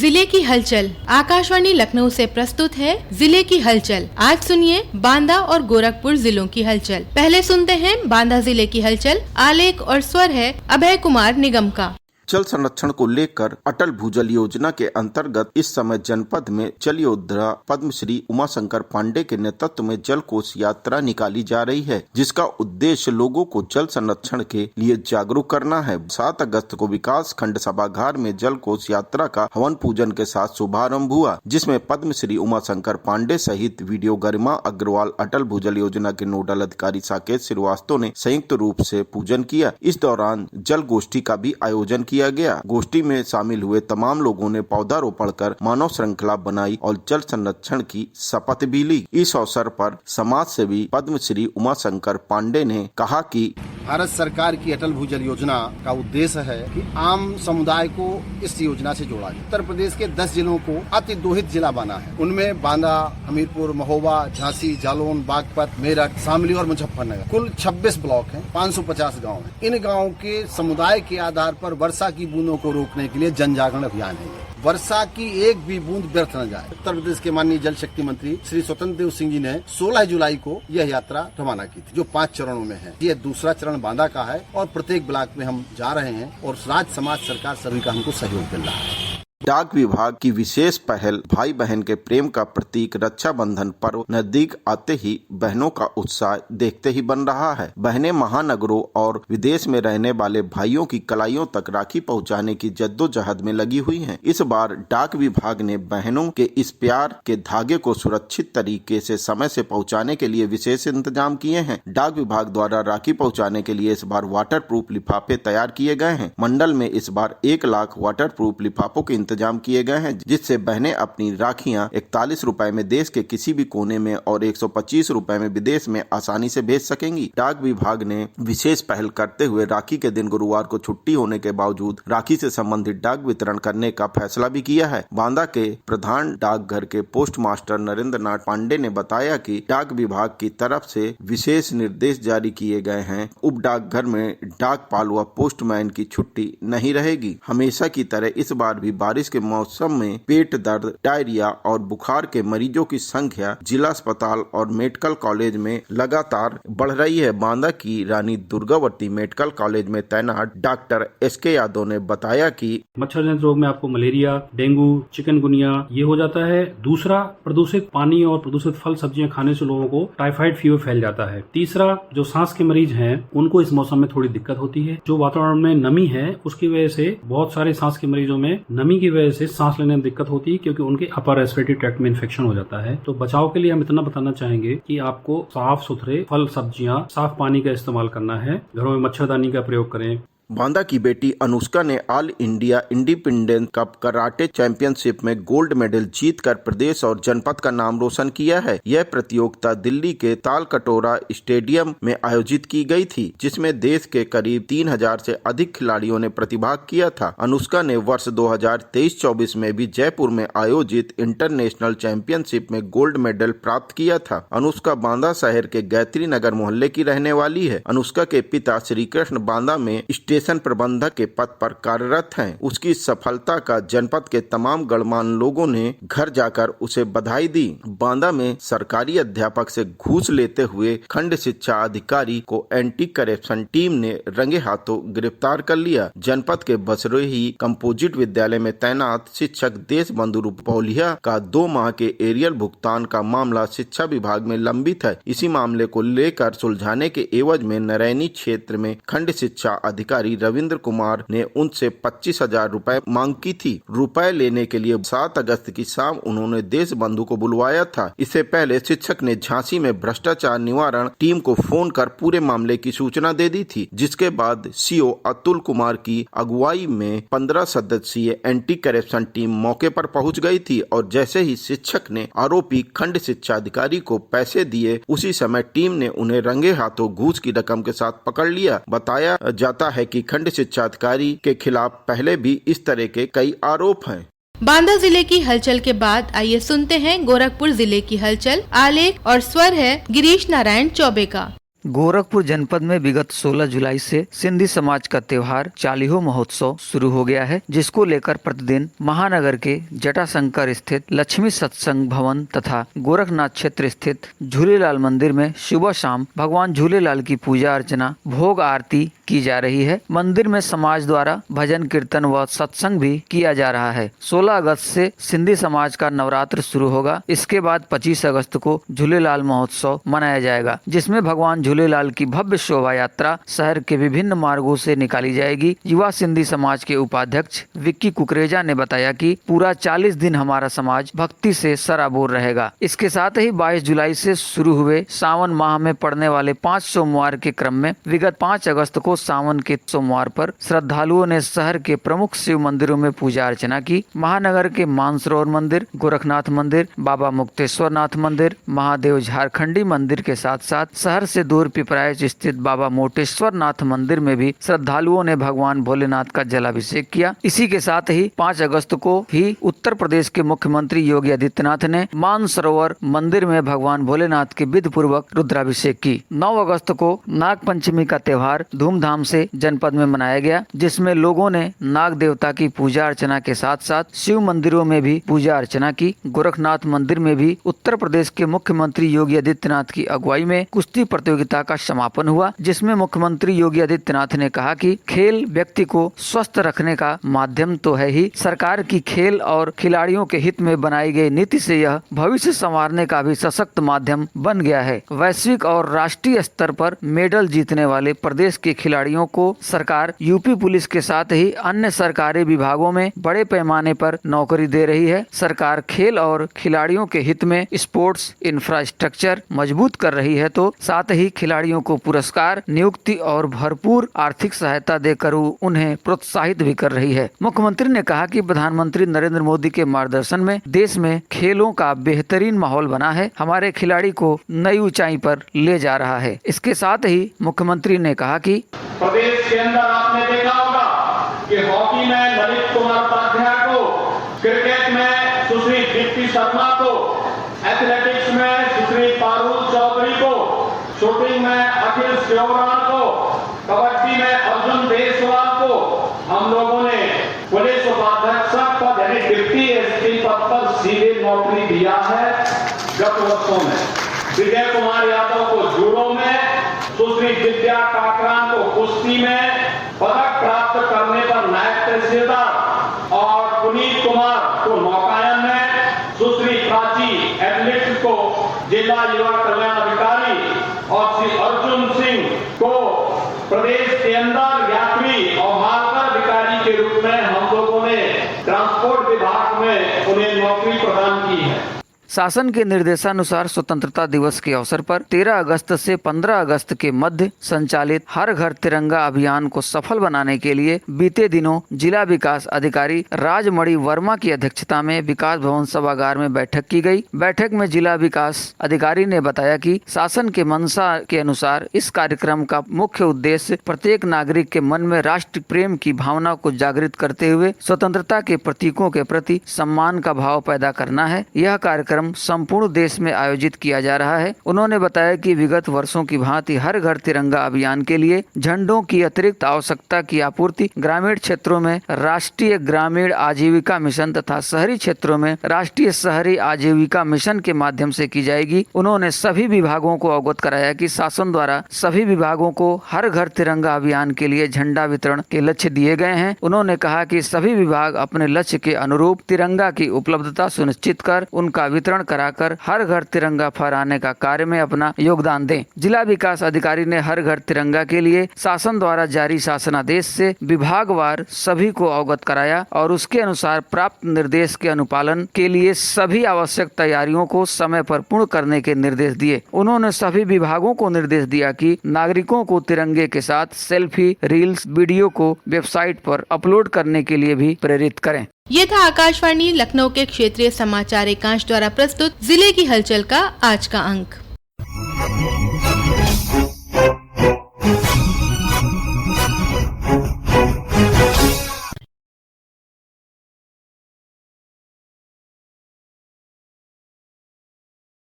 जिले की हलचल। आकाशवाणी लखनऊ से प्रस्तुत है जिले की हलचल। आज सुनिए बांदा और गोरखपुर जिलों की हलचल। पहले सुनते हैं बांदा जिले की हलचल। आलेख और स्वर है अभय कुमार निगम का। जल संरक्षण को लेकर अटल भूजल योजना के अंतर्गत इस समय जनपद में जल योद्धा पद्मश्री उमाशंकर पांडे के नेतृत्व में जल कोष यात्रा निकाली जा रही है, जिसका उद्देश्य लोगों को जल संरक्षण के लिए जागरूक करना है। 7 अगस्त को विकास खंड सभागार में जल कोष यात्रा का हवन पूजन के साथ शुभारंभ हुआ, जिसमें पद्मश्री उमाशंकर पांडे सहित वीडियो गरिमा अग्रवाल, अटल भूजल योजना के नोडल अधिकारी साकेत श्रीवास्तव ने संयुक्त रूप से पूजन किया। इस दौरान जल गोष्ठी का भी आयोजन किया गया। गोष्ठी में शामिल हुए तमाम लोगों ने पौधारोपण कर मानव श्रृंखला बनाई और जल संरक्षण की शपथ भी ली। इस अवसर पर समाज सेवी पद्मश्री उमाशंकर पांडे ने कहा कि भारत सरकार की अटल भूजल योजना का उद्देश्य है कि आम समुदाय को इस योजना से जोड़ा जाए। उत्तर प्रदेश के 10 जिलों को अति दोहित जिला बना है। उनमें बांदा, हमीरपुर, महोबा, झांसी, जालौन, बागपत, मेरठ, शामली और मुजफ्फरनगर कुल 26 ब्लॉक हैं, 550 गांव हैं। इन गांवों के समुदाय के आधार पर वर्षा की बूंदों को रोकने के लिए जन जागरण अभियान है। वर्षा की एक भी बूंद व्यर्थ न जाए। उत्तर प्रदेश के माननीय जल शक्ति मंत्री श्री स्वतंत्र देव सिंह जी ने 16 जुलाई को यह यात्रा रवाना की थी, जो 5 चरणों में है। ये दूसरा चरण बांदा का है और प्रत्येक ब्लॉक में हम जा रहे हैं और राज्य समाज सरकार सभी का हमको सहयोग मिल रहा है। डाक विभाग की विशेष पहल भाई बहन के प्रेम का प्रतीक रक्षाबंधन पर्व नजदीक आते ही बहनों का उत्साह देखते ही बन रहा है। बहनें महानगरों और विदेश में रहने वाले भाइयों की कलाइयों तक राखी पहुंचाने की जद्दोजहद में लगी हुई हैं। इस बार डाक विभाग ने बहनों के इस प्यार के धागे को सुरक्षित तरीके से समय से पहुँचाने के लिए विशेष इंतजाम किए हैं। डाक विभाग द्वारा राखी पहुँचाने के लिए इस बार वाटर प्रूफ लिफाफे तैयार किए गए हैं। मंडल में इस बार 1 लाख वाटर प्रूफ लिफाफों के इंतजाम किए गए हैं, जिससे बहनें अपनी राखियां 41 रुपए में देश के किसी भी कोने में और 125 रुपए में विदेश में आसानी से भेज सकेंगी। डाक विभाग ने विशेष पहल करते हुए राखी के दिन गुरुवार को छुट्टी होने के बावजूद राखी से संबंधित डाक वितरण करने का फैसला भी किया है। बांदा के प्रधान डाकघर के पोस्ट मास्टर नरेंद्र नाथ पांडे ने बताया कि डाक विभाग की तरफ से विशेष निर्देश जारी किए गए हैं। उप डाकघर में डाकपाल व पोस्टमैन की छुट्टी नहीं रहेगी। हमेशा की तरह इस बार भी बारिश के मौसम में पेट दर्द, डायरिया और बुखार के मरीजों की संख्या जिला अस्पताल और मेडिकल कॉलेज में लगातार बढ़ रही है। बांदा की रानी दुर्गावती मेडिकल कॉलेज में तैनात डॉक्टर SK यादव ने बताया कि मच्छर जनित रोग में आपको मलेरिया, डेंगू, चिकनगुनिया ये हो जाता है। दूसरा, प्रदूषित पानी और प्रदूषित फल सब्जियां खाने से लोगों को टाइफाइड फीवर फैल जाता है। तीसरा, जो सांस के मरीज हैं उनको इस मौसम में थोड़ी दिक्कत होती है। जो वातावरण में नमी है उसकी वजह से बहुत सारे सांस के मरीजों में नमी की वजह से सांस लेने में दिक्कत होती है, क्योंकि उनके अपर रेस्पिरेटरी ट्रैक्ट में इन्फेक्शन हो जाता है। तो बचाव के लिए हम इतना बताना चाहेंगे कि आपको साफ सुथरे फल सब्जियां, साफ पानी का इस्तेमाल करना है। घरों में मच्छरदानी का प्रयोग करें। बांदा की बेटी अनुष्का ने all India independence cup karate championship में गोल्ड मेडल जीतकर प्रदेश और जनपद का नाम रोशन किया है। यह प्रतियोगिता दिल्ली के तालकटोरा स्टेडियम में आयोजित की गई थी, जिसमें देश के करीब 3000 से अधिक खिलाड़ियों ने प्रतिभाग किया था। अनुष्का ने वर्ष 2023-24 में भी जयपुर में आयोजित इंटरनेशनल चैंपियनशिप में गोल्ड मेडल प्राप्त किया था। अनुष्का बांदा शहर के गायत्री नगर मोहल्ले की रहने वाली है। अनुष्का के पिता श्री कृष्ण बांदा में स्टेशन प्रबंधक के पद पर कार्यरत हैं। उसकी सफलता का जनपद के तमाम गणमान्य लोगों ने घर जाकर उसे बधाई दी। बांदा में सरकारी अध्यापक से घूस लेते हुए खंड शिक्षा अधिकारी को एंटी करप्शन टीम ने रंगे हाथों गिरफ्तार कर लिया। जनपद के बसरोही कंपोजिट विद्यालय में तैनात शिक्षक देश बंधु रुपौलिया का 2 माह के एरियल भुगतान का मामला शिक्षा विभाग में लंबित है। इसी मामले को लेकर सुलझाने के एवज में नरैनी क्षेत्र में खंड शिक्षा अधिकारी रविंद्र कुमार ने उनसे 25,000 रुपए मांग की थी। रुपए लेने के लिए 7 अगस्त की शाम उन्होंने देश बंधु को बुलवाया था। इससे पहले शिक्षक ने झांसी में भ्रष्टाचार निवारण टीम को फोन कर पूरे मामले की सूचना दे दी थी, जिसके बाद CO अतुल कुमार की अगुवाई में 15 सदस्यीय एंटी करप्शन टीम मौके पर पहुंच गई थी और जैसे ही शिक्षक ने आरोपी खंड शिक्षा अधिकारी को पैसे दिए, उसी समय टीम ने उन्हें रंगे हाथों घूस की रकम के साथ पकड़ लिया। बताया जाता है कि खंड शिक्षा अधिकारी के खिलाफ पहले भी इस तरह के कई आरोप हैं। बांदा जिले की हलचल के बाद आइए सुनते हैं गोरखपुर जिले की हलचल। आलेख और स्वर है गिरीश नारायण चौबे का। गोरखपुर जनपद में विगत 16 जुलाई से सिंधी समाज का त्योहार चालीहो महोत्सव शुरू हो गया है, जिसको लेकर प्रतिदिन महानगर के जटाशंकर स्थित लक्ष्मी सत्संग भवन तथा गोरखनाथ क्षेत्र स्थित झूलेलाल मंदिर में सुबह शाम भगवान झूलेलाल की पूजा अर्चना, भोग आरती की जा रही है। मंदिर में समाज द्वारा भजन कीर्तन व सत्संग भी किया जा रहा है। 16 अगस्त से सिंधी समाज का नवरात्र शुरू होगा। इसके बाद 25 अगस्त को झूलेलाल महोत्सव मनाया जाएगा, जिसमें भगवान झूलेलाल की भव्य शोभा यात्रा शहर के विभिन्न मार्गों से निकाली जाएगी। युवा सिंधी समाज के उपाध्यक्ष विक्की कुकरेजा ने बताया कि पूरा 40 दिन हमारा समाज भक्ति से सराबोर रहेगा। इसके साथ ही 22 जुलाई से शुरू हुए सावन माह में पड़ने वाले 5 सोमवार के क्रम में विगत 5 अगस्त को सावन के सोमवार पर श्रद्धालुओं ने शहर के प्रमुख शिव मंदिरों में पूजा अर्चना की। महानगर के मानसरोवर मंदिर, गोरखनाथ मंदिर, बाबा मुक्तेश्वर नाथ मंदिर, महादेव झारखंडी मंदिर के साथ साथ शहर से दूर पिपराइच स्थित बाबा मोटेश्वर नाथ मंदिर में भी श्रद्धालुओं ने भगवान भोलेनाथ का जलाभिषेक किया। इसी के साथ ही 5 अगस्त को ही उत्तर प्रदेश के मुख्यमंत्री योगी आदित्यनाथ ने मानसरोवर मंदिर में भगवान भोलेनाथ के विधि पूर्वक रुद्राभिषेक की। 9 अगस्त को नाग पंचमी का त्योहार धूमधाम से जनपद में मनाया गया, जिसमें लोगों ने नाग देवता की पूजा अर्चना के साथ साथ शिव मंदिरों में भी पूजा अर्चना की। गोरखनाथ मंदिर में भी उत्तर प्रदेश के मुख्यमंत्री योगी आदित्यनाथ की अगुवाई में कुश्ती प्रतियोगिता का समापन हुआ, जिसमें मुख्यमंत्री योगी आदित्यनाथ ने कहा कि खेल व्यक्ति को स्वस्थ रखने का माध्यम तो है ही, सरकार की खेल और खिलाड़ियों के हित में बनाई गई नीति से यह भविष्य संवारने का भी सशक्त माध्यम बन गया है। वैश्विक और राष्ट्रीय स्तर पर मेडल जीतने वाले प्रदेश के खिलाड़ियों को सरकार यूपी पुलिस के साथ ही अन्य सरकारी विभागों में बड़े पैमाने पर नौकरी दे रही है। सरकार खेल और खिलाड़ियों के हित में स्पोर्ट्स इंफ्रास्ट्रक्चर मजबूत कर रही है, तो साथ ही खिलाड़ियों को पुरस्कार, नियुक्ति और भरपूर आर्थिक सहायता देकर उन्हें प्रोत्साहित भी कर रही है। मुख्यमंत्री ने कहा कि प्रधानमंत्री नरेंद्र मोदी के मार्गदर्शन में देश में खेलों का बेहतरीन माहौल बना है, हमारे खिलाड़ी को नई ऊंचाई पर ले जा रहा है। इसके साथ ही मुख्यमंत्री ने कहा कि प्रदेश के अंदर आपने देखा होगा कि हॉकी में ललित कुमार उपाध्याय को, क्रिकेट में सुश्री दीप्ति शर्मा को, एथलेटिक्स में सुश्री पारुल चौधरी को, शूटिंग में अखिल श्योराण को, कबड्डी में अर्जुन देशवाल को हम लोगों ने पुलिस उपाध्यक्ष पद यानी डिप्टी एसपी पद पर सीधे नौकरी दिया है। गत वर्षों में विजय कुमार यादव को जूडो में, सुश्री विद्या काकरान को कुश्ती में पदक प्राप्त करने पर नायब तहसीलदार और पुनीत कुमार को नौकायन में, सुश्री प्राची एथलीट को जिला युवा कल्याण अधिकारी और श्री अर्जुन सिंह को प्रदेश के अंदर यात्री और मालकर अधिकारी के रूप में हम लोगों ने ट्रांसपोर्ट विभाग में उन्हें नौकरी प्रदान की है। शासन के निर्देशानुसार स्वतंत्रता दिवस के अवसर पर 13 अगस्त से 15 अगस्त के मध्य संचालित हर घर तिरंगा अभियान को सफल बनाने के लिए बीते दिनों जिला विकास अधिकारी राजमणि वर्मा की अध्यक्षता में विकास भवन सभागार में बैठक की गई। बैठक में जिला विकास अधिकारी ने बताया कि शासन के मंशा के अनुसार इस कार्यक्रम का मुख्य उद्देश्य प्रत्येक नागरिक के मन में राष्ट्र प्रेम की भावना को जागृत करते हुए स्वतंत्रता के प्रतीकों के प्रति सम्मान का भाव पैदा करना है। यह कार्यक्रम संपूर्ण देश में आयोजित किया जा रहा है। उन्होंने बताया कि विगत वर्षों की भांति हर घर तिरंगा अभियान के लिए झंडों की अतिरिक्त आवश्यकता की आपूर्ति ग्रामीण क्षेत्रों में राष्ट्रीय ग्रामीण आजीविका मिशन तथा शहरी क्षेत्रों में राष्ट्रीय शहरी आजीविका मिशन के माध्यम से की जाएगी। उन्होंने सभी विभागों को अवगत कराया कि शासन द्वारा सभी विभागों को हर घर तिरंगा अभियान के लिए झंडा वितरण के लक्ष्य दिए गए हैं। उन्होंने कहा कि सभी विभाग अपने लक्ष्य के अनुरूप तिरंगा की उपलब्धता सुनिश्चित कर उनका वितरण कराकर हर घर तिरंगा फहराने का कार्य में अपना योगदान दें। जिला विकास अधिकारी ने हर घर तिरंगा के लिए शासन द्वारा जारी शासनादेश से विभागवार सभी को अवगत कराया और उसके अनुसार प्राप्त निर्देश के अनुपालन के लिए सभी आवश्यक तैयारियों को समय पर पूर्ण करने के निर्देश दिए। उन्होंने सभी विभागों को निर्देश दिया कि नागरिकों को तिरंगे के साथ सेल्फी, रील्स, वीडियो को वेबसाइट पर अपलोड करने के लिए भी प्रेरित करें। ये था आकाशवाणी लखनऊ के क्षेत्रीय समाचार एकांश द्वारा प्रस्तुत जिले की हलचल का आज का अंक।